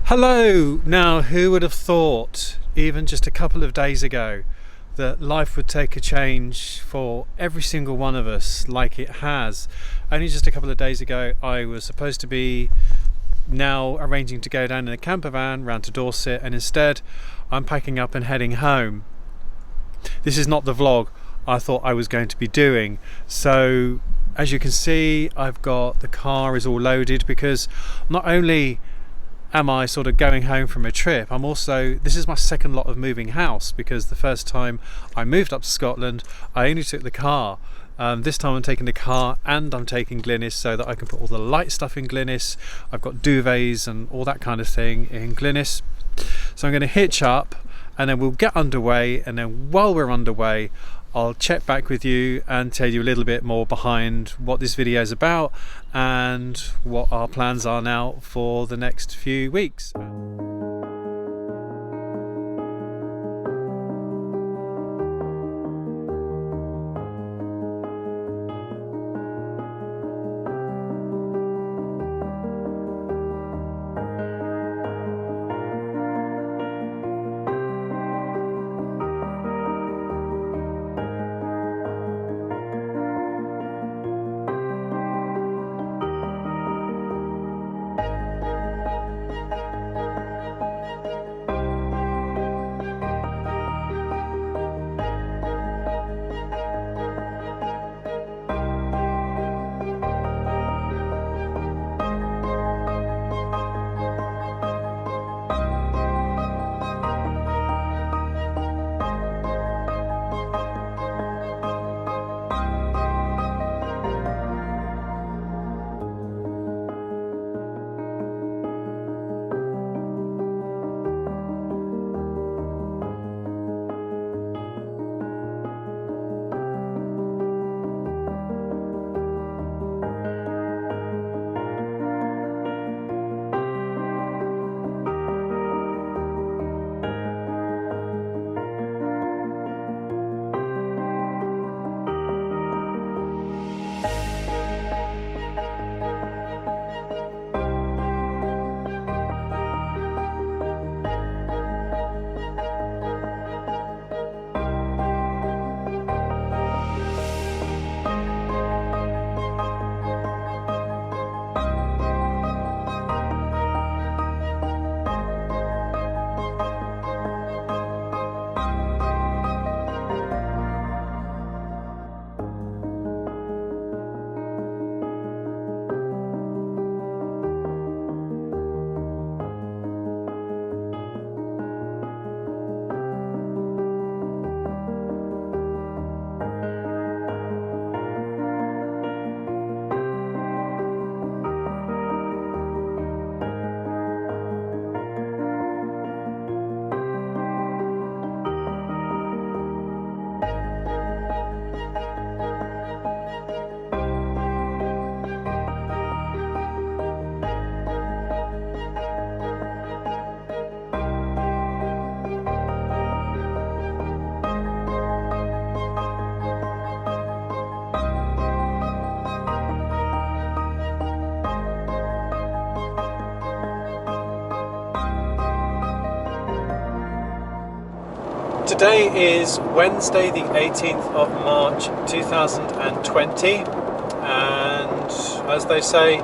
Hello! Now, who would have thought, even just a couple of days ago, that life would take a change for every single one of us like it has? Only just a couple of days ago, I was supposed to be now arranging to go down in a camper van round to Dorset, and instead I'm packing up and heading home. This is not the vlog I thought I was going to be doing. So, as you can see, the car is all loaded because not only am I sort of going home from a trip, this is my second lot of moving house, because the first time I moved up to Scotland I only took the car. This time I'm taking the car and I'm taking Glynis so that I can put all the light stuff in Glynis. I've got duvets and all that kind of thing in Glynis. So I'm going to hitch up and then we'll get underway, and then while we're underway I'll check back with you and tell you a little bit more behind what this video is about and what our plans are now for the next few weeks. Today is Wednesday the 18th of March 2020, and as they say,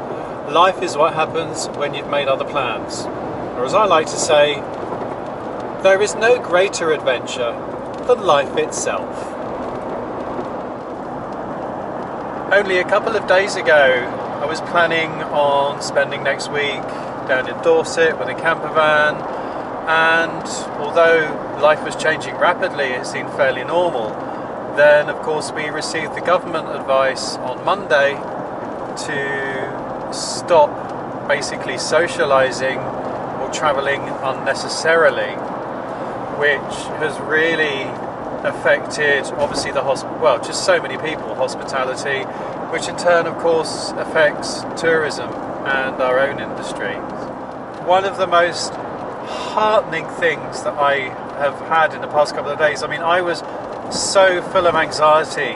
life is what happens when you've made other plans. Or as I like to say, there is no greater adventure than life itself. Only a couple of days ago I was planning on spending next week down in Dorset with a camper van, and although life was changing rapidly, it seemed fairly normal. Then of course we received the government advice on Monday to stop basically socialising or travelling unnecessarily, which has really affected obviously just so many people, hospitality, which in turn of course affects tourism and our own industry. One of the most heartening things that I have had in the past couple of days, I was so full of anxiety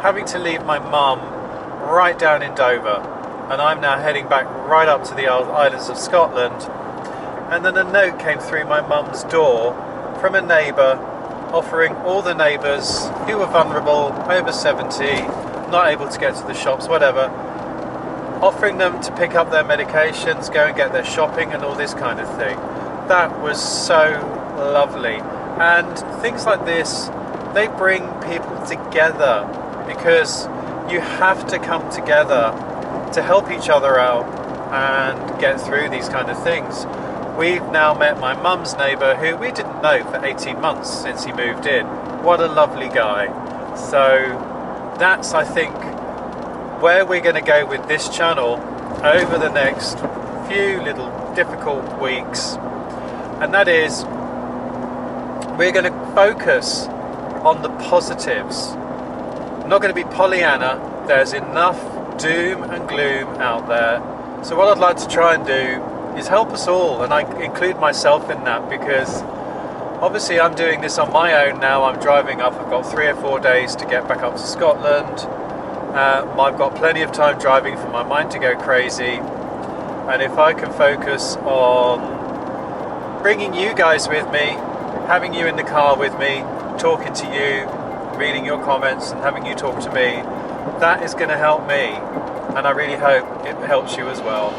having to leave my mum right down in Dover, and I'm now heading back right up to the islands of Scotland, and then a note came through my mum's door from a neighbour offering all the neighbours who were vulnerable, over 70, not able to get to the shops, whatever, offering them to pick up their medications, go and get their shopping and all this kind of thing. That was so lovely. And things like this, they bring people together, because you have to come together to help each other out and get through these kind of things. We've now met my mum's neighbour, who we didn't know for 18 months since he moved in. What a lovely guy. So that's, I think, where we're going to go with this channel over the next few little difficult weeks, and that is we're going to focus on the positives. I'm not going to be Pollyanna. There's enough doom and gloom out there. So what I'd like to try and do is help us all, and I include myself in that, because obviously I'm doing this on my own now. I'm driving up. I've got 3 or 4 days to get back up to Scotland. I've got plenty of time driving for my mind to go crazy, and if I can focus on bringing you guys with me, having you in the car with me, talking to you, reading your comments and having you talk to me, that is going to help me, and I really hope it helps you as well.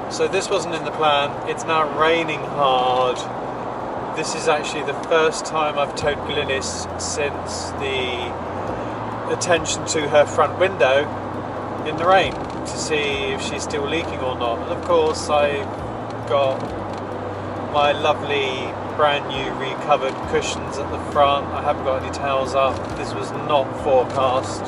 So this wasn't in the plan. It's now raining hard. This is actually the first time I've towed Glynis since the attention to her front window in the rain to see if she's still leaking or not. And of course I've got my lovely brand new recovered cushions at the front. I haven't got any towels up. This was not forecast.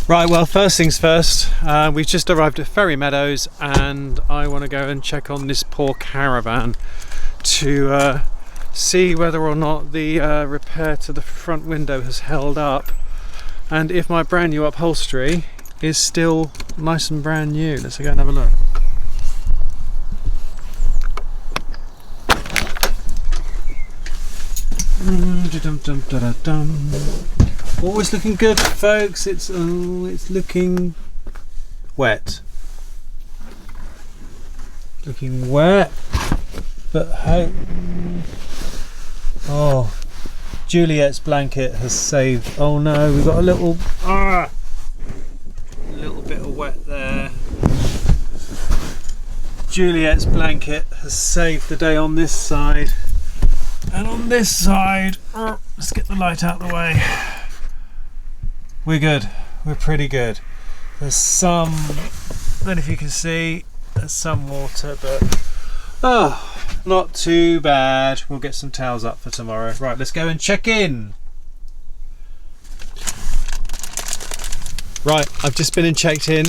Right, well, first things first, we've just arrived at Ferry Meadows and I want to go and check on this poor caravan to see whether or not the repair to the front window has held up and if my brand new upholstery is still nice and brand new. Let's go and have a look. Always looking good, folks. It's looking wet. Looking wet, but hey, oh, Juliet's blanket has saved. Oh no, we've got a little bit of wet there. Juliet's blanket has saved the day on this side, and on this side, let's get the light out of the way. We're good. We're pretty good. There's some, I don't know if you can see, there's some water, but not too bad. We'll get some towels up for tomorrow. Right, let's go and check in. Right, I've just been and checked in,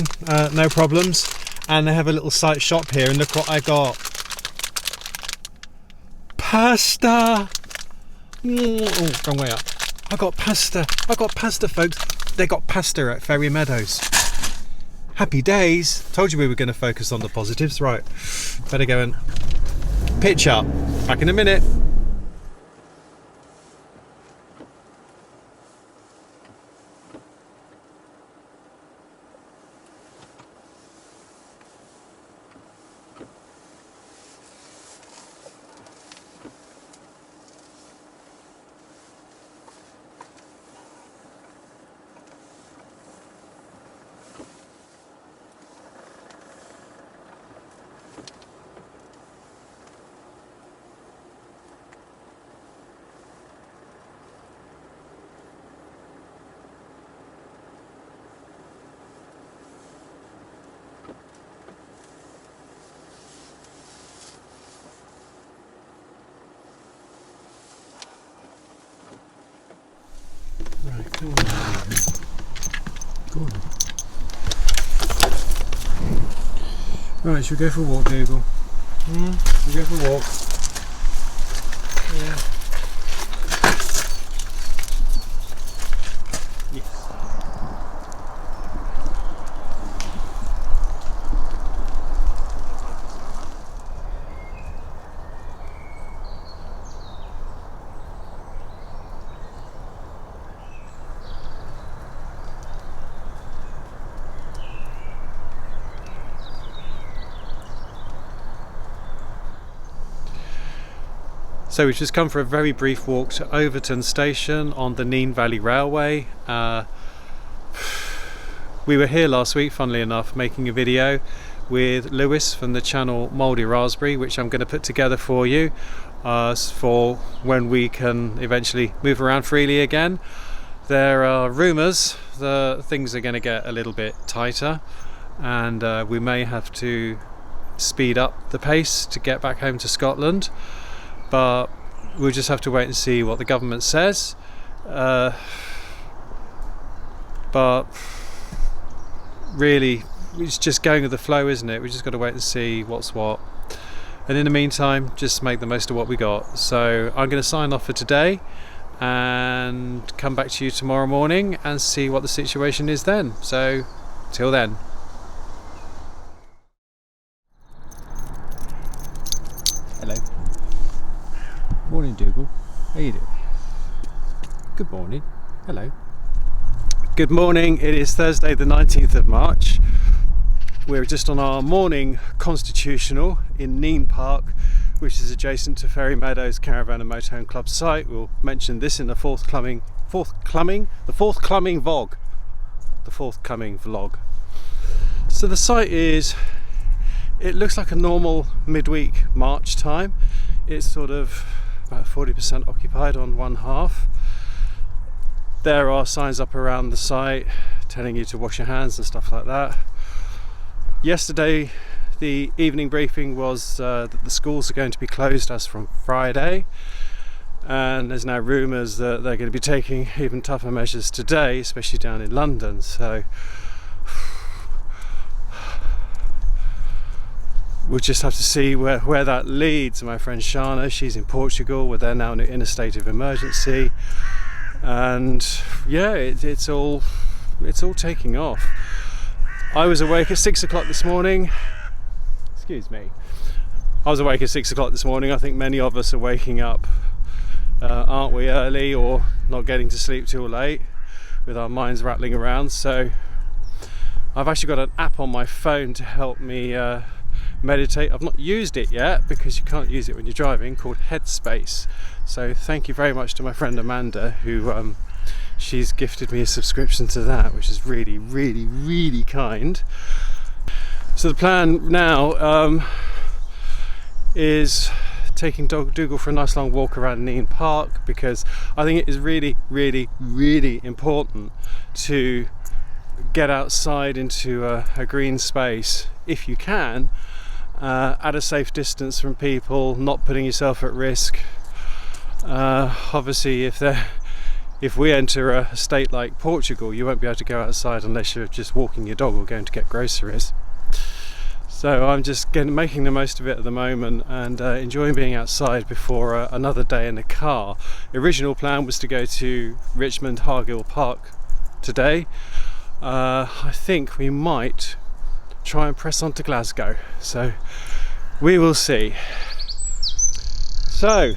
no problems. And they have a little site shop here, and look what I got. Pasta! Oh, wrong way up. I got pasta, folks. They got pasta at Ferry Meadows. Happy days. Told you we were going to focus on the positives. Right, better go and pitch up. Back in a minute. Right, go on. Go on. Right, should we go for a walk, Dougal? Should we go for a walk? Yeah. Yes. So we've just come for a very brief walk to Overton Station on the Nene Valley Railway. We were here last week, funnily enough, making a video with Lewis from the channel Mouldy Raspberry, which I'm going to put together for you for when we can eventually move around freely again. There are rumours that things are going to get a little bit tighter and we may have to speed up the pace to get back home to Scotland. But we'll just have to wait and see what the government says. But really, it's just going with the flow, isn't it? We just got to wait and see what's what. And in the meantime, just make the most of what we got. So I'm going to sign off for today and come back to you tomorrow morning and see what the situation is then. So, till then. Hello. Morning, Dougal. How you doing? Good morning. Hello. Good morning. It is Thursday the 19th of March. We're just on our morning constitutional in Nene Park, which is adjacent to Ferry Meadows Caravan and Motorhome Club site. We'll mention this in the forthcoming vlog. So the site is, it looks like a normal midweek March time. It's sort of about 40% occupied on one half. There are signs up around the site telling you to wash your hands and stuff like that. Yesterday the evening briefing was that the schools are going to be closed as from Friday, and there's now rumours that they're going to be taking even tougher measures today, especially down in London. So we'll just have to see where that leads. My friend Shana, she's in Portugal, where they're now in a state of emergency, and yeah, it's all taking off. I was awake at 6 o'clock this morning. Excuse me. I was awake at 6 o'clock this morning. I think many of us are waking up, aren't we, early, or not getting to sleep too late with our minds rattling around. So I've actually got an app on my phone to help me meditate. I've not used it yet because you can't use it when you're driving, called Headspace. So thank you very much to my friend Amanda, who she's gifted me a subscription to that, which is really, really, really kind. So the plan now is taking Dougal for a nice long walk around Neen Park, because I think it is really, really, really important to get outside into a green space if you can, at a safe distance from people, not putting yourself at risk. Obviously, if we enter a state like Portugal, you won't be able to go outside unless you're just walking your dog or going to get groceries. So I'm just making the most of it at the moment and enjoying being outside before another day in the car. The original plan was to go to Richmond Hargill Park today. I think we might try and press on to Glasgow, so we will see. So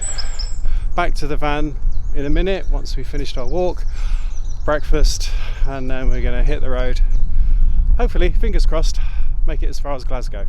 back to the van in a minute once we finished our walk, breakfast, and then we're going to hit the road. Hopefully, fingers crossed, make it as far as Glasgow.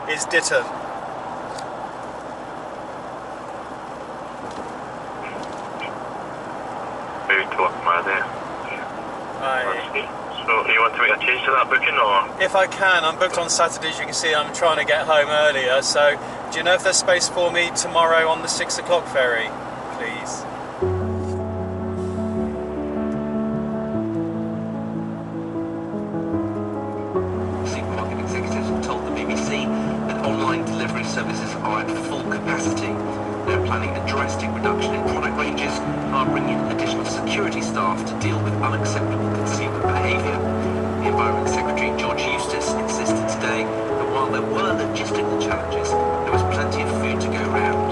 is Ditton. So you want to make a change to that booking, or? If I can, I'm booked on Saturday. As you can see, I'm trying to get home earlier. So, do you know if there's space for me tomorrow on the 6 o'clock ferry, please? Supermarket executives have told the BBC that online delivery services are at full capacity. They're planning a drastic reduction in product ranges and are bringing in additional security staff to deal with unacceptable consumer behaviour. The Environment Secretary George Eustace insisted today that while there were logistical challenges, there was plenty of food to go round.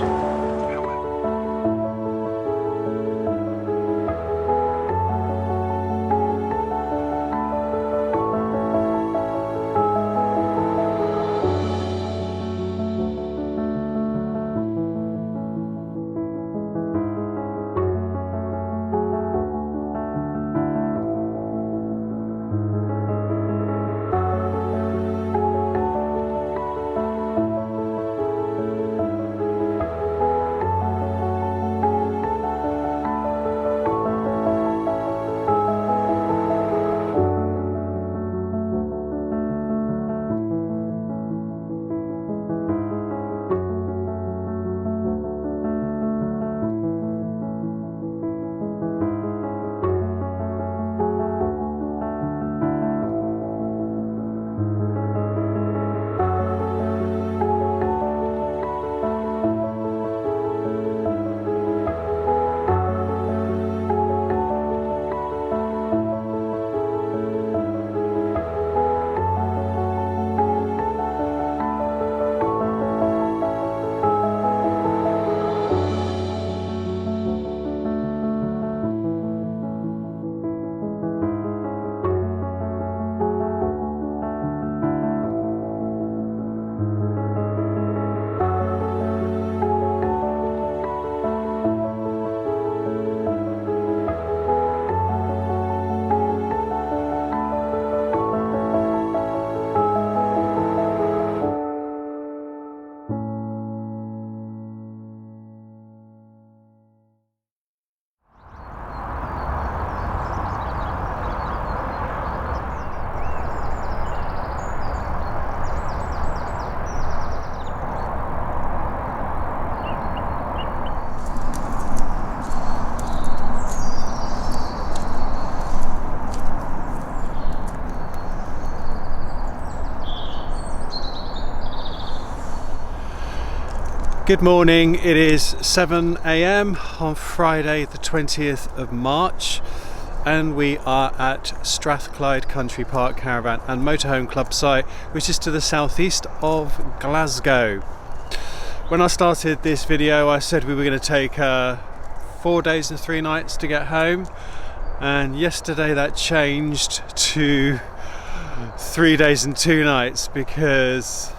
Good morning, it is 7 AM on Friday the 20th of March and we are at Strathclyde Country Park Caravan and Motorhome Club site, which is to the southeast of Glasgow. When I started this video I said we were going to take 4 days and 3 nights to get home, and yesterday that changed to 3 days and 2 nights because,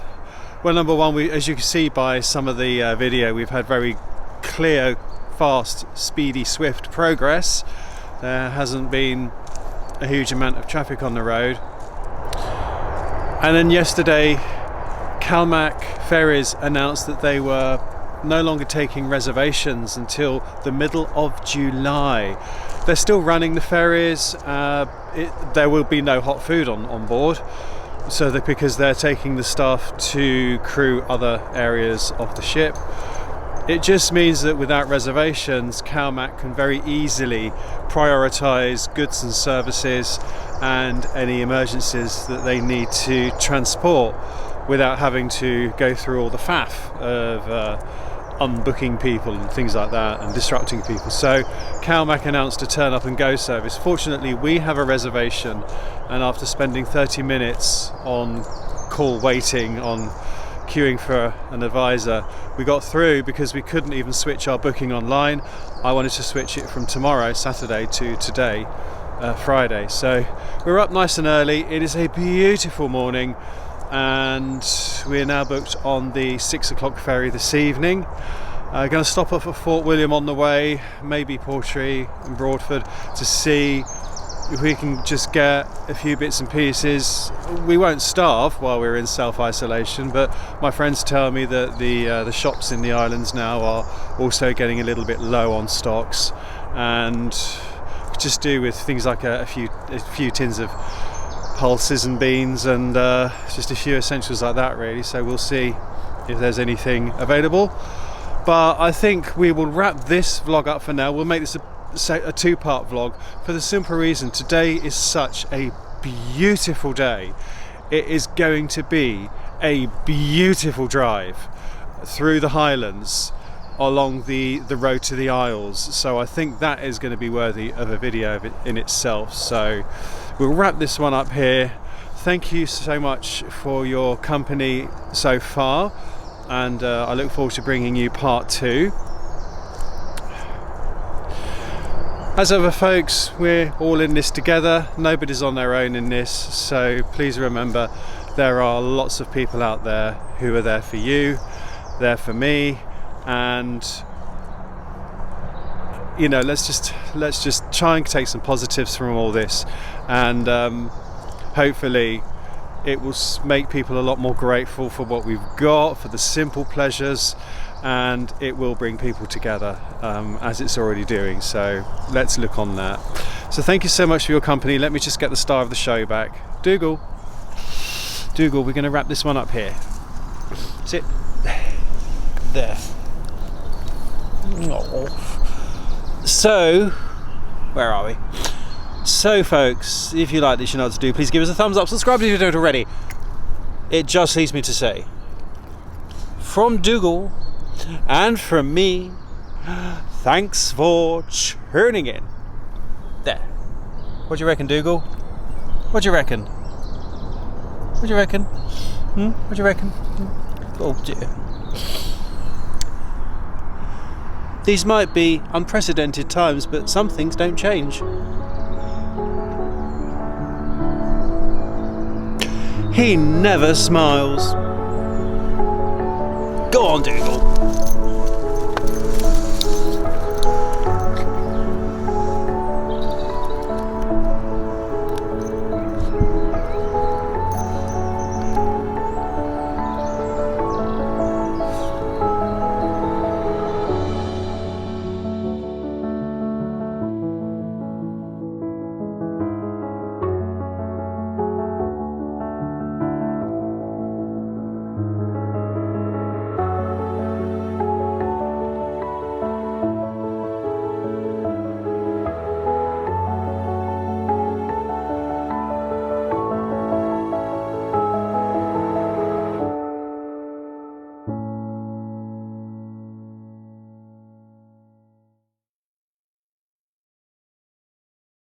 well, number one, as you can see by some of the video, we've had very clear, fast, speedy, swift progress. There hasn't been a huge amount of traffic on the road. And then yesterday, CAMC Ferries announced that they were no longer taking reservations until the middle of July. They're still running the ferries. There will be no hot food on board. So that because they're taking the staff to crew other areas of the ship. It just means that without reservations, CAMC can very easily prioritise goods and services and any emergencies that they need to transport without having to go through all the faff of unbooking people and things like that and disrupting people. So CAMC announced a turn up and go service. Fortunately, we have a reservation, and after spending 30 minutes on call waiting, on queuing for an advisor, we got through because we couldn't even switch our booking online. I wanted to switch it from tomorrow, Saturday, to today, Friday. So we're up nice and early. It is a beautiful morning and we're now booked on the 6 o'clock ferry this evening. Going to stop off at Fort William on the way, maybe Portree and Broadford, to see if we can just get a few bits and pieces, we won't starve while we're in self-isolation. But my friends tell me that the shops in the islands now are also getting a little bit low on stocks, and just do with things like a few tins of pulses and beans, and just a few essentials like that really. So we'll see if there's anything available, but I think we will wrap this vlog up for now. We'll make this a two-part vlog for the simple reason today is such a beautiful day. It is going to be a beautiful drive through the Highlands along the road to the Isles, so I think that is going to be worthy of a video in itself. So we'll wrap this one up here. Thank you so much for your company so far, and I look forward to bringing you part 2. As ever folks, we're all in this together, nobody's on their own in this, so please remember there are lots of people out there who are there for you, there for me, and you know, let's just try and take some positives from all this, and hopefully it will make people a lot more grateful for what we've got, for the simple pleasures, and it will bring people together as it's already doing. So let's look on that. So thank you so much for your company. Let me just get the star of the show back. Dougal, we're going to wrap this one up here. Sit there. So where are we? So folks, if you like this, you know what to do. Please give us a thumbs up, subscribe if you don't already. It just leaves me to say, from Dougal and from me, thanks for tuning in. There. What do you reckon, Dougal? What do you reckon? What do you reckon? What do you reckon? Oh dear. These might be unprecedented times, but some things don't change. He never smiles. Go on, Dougal.